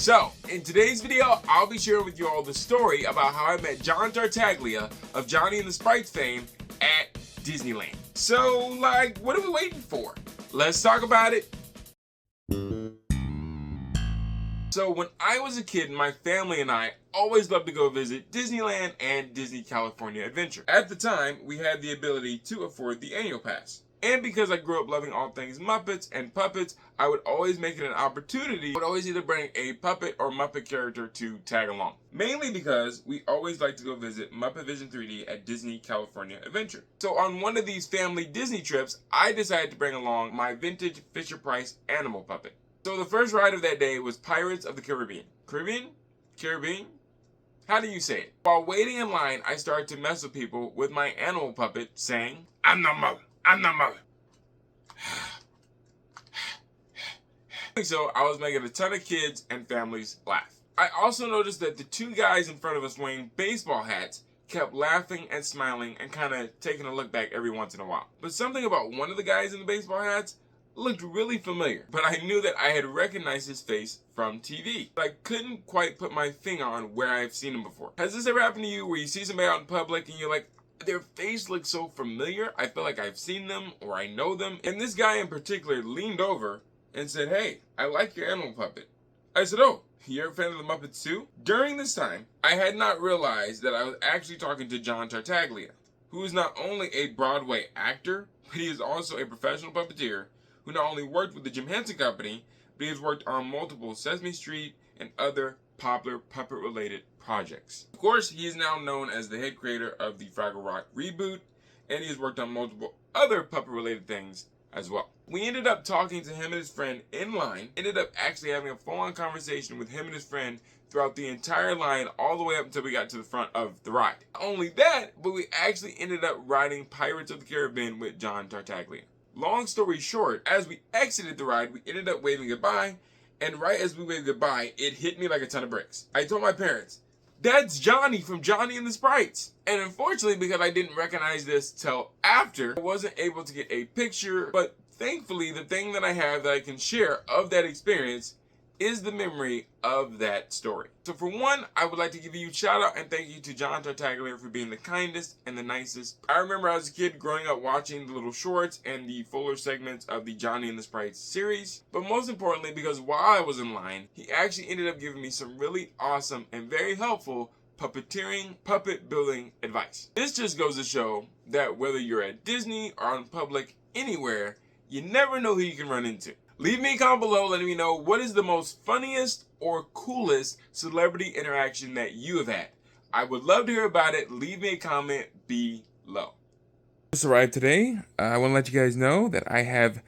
So, in today's video, I'll be sharing with you all the story about how I met John Tartaglia of Johnny and the Sprites fame at Disneyland. So, what are we waiting for? Let's talk about it. So, when I was a kid, my family and I always loved to go visit Disneyland and Disney California Adventure. At the time, we had the ability to afford the annual pass. And because I grew up loving all things Muppets and puppets, I would always make it an opportunity. I would always either bring a puppet or Muppet character to tag along. Mainly because we always like to go visit Muppet Vision 3D at Disney California Adventure. So on one of these family Disney trips, I decided to bring along my vintage Fisher-Price animal puppet. So the first ride of that day was Pirates of the Caribbean. Caribbean? How do you say it? While waiting in line, I started to mess with people with my animal puppet saying, "I'm the mother. I'm the mother." So I was making a ton of kids and families laugh. I also noticed that the two guys in front of us wearing baseball hats kept laughing and smiling and kind of taking a look back every once in a while. But something about one of the guys in the baseball hats looked really familiar, but I knew that I had recognized his face from TV. But I couldn't quite put my finger on where I've seen him before. Has this ever happened to you where you see somebody out in public and you're like, their face looks so familiar, I feel like I've seen them or I know them? And this guy in particular leaned over and said, "Hey, I like your animal puppet." I said, "Oh, you're a fan of the Muppets too?" During this time, I had not realized that I was actually talking to John Tartaglia, who is not only a Broadway actor, but he is also a professional puppeteer who not only worked with the Jim Henson Company, but he has worked on multiple Sesame Street and other popular puppet-related projects. Of course, he is now known as the head creator of the Fraggle Rock reboot, and he has worked on multiple other puppet-related things as well. We ended up talking to him and his friend in line, ended up actually having a full-on conversation with him and his friend throughout the entire line, all the way up until we got to the front of the ride. Not only that, but we actually ended up riding Pirates of the Caribbean with John Tartaglia. Long story short, as we exited the ride, we ended up waving goodbye, and right as we waved goodbye, it hit me like a ton of bricks. I told my parents, "That's Johnny from Johnny and the Sprites." And unfortunately, because I didn't recognize this till after, I wasn't able to get a picture, but thankfully, the thing that I have that I can share of that experience is the memory of that story. So for one, I would like to give you a shout out and thank you to John Tartaglia for being the kindest and the nicest. I remember as a kid growing up watching the little shorts and the fuller segments of the Johnny and the Sprites series. But most importantly, because while I was in line, he actually ended up giving me some really awesome and very helpful puppeteering, puppet building advice. This just goes to show that whether you're at Disney or on public, anywhere, you never know who you can run into. Leave me a comment below letting me know what is the most funniest or coolest celebrity interaction that you have had. I would love to hear about it. Leave me a comment below. Just arrived today. I want to let you guys know that I have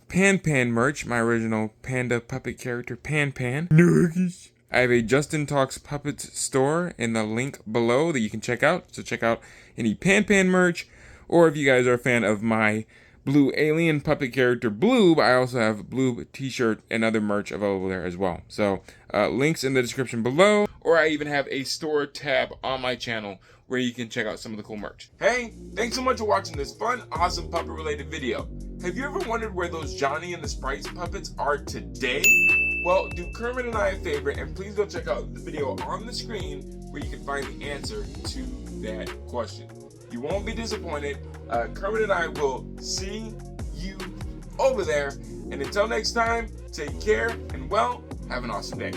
Pan Pan merch, my original panda puppet character Pan Pan. Nuggies. I have a Justin Talks Puppets store in the link below that you can check out. So check out any Pan Pan merch, or if you guys are a fan of my Blue alien puppet character Blue, I also have Blue t-shirt and other merch available there as well. So links in the description below, or I even have a store tab on my channel where you can check out some of the cool merch. Hey, thanks so much for watching this fun, awesome puppet related video. Have you ever wondered where those Johnny and the Sprites puppets are today? Well, do Kermit and I a favor and please go check out the video on the screen where you can find the answer to that question. You won't be disappointed. Kermit and I will see you over there. And until next time, take care and, well, have an awesome day.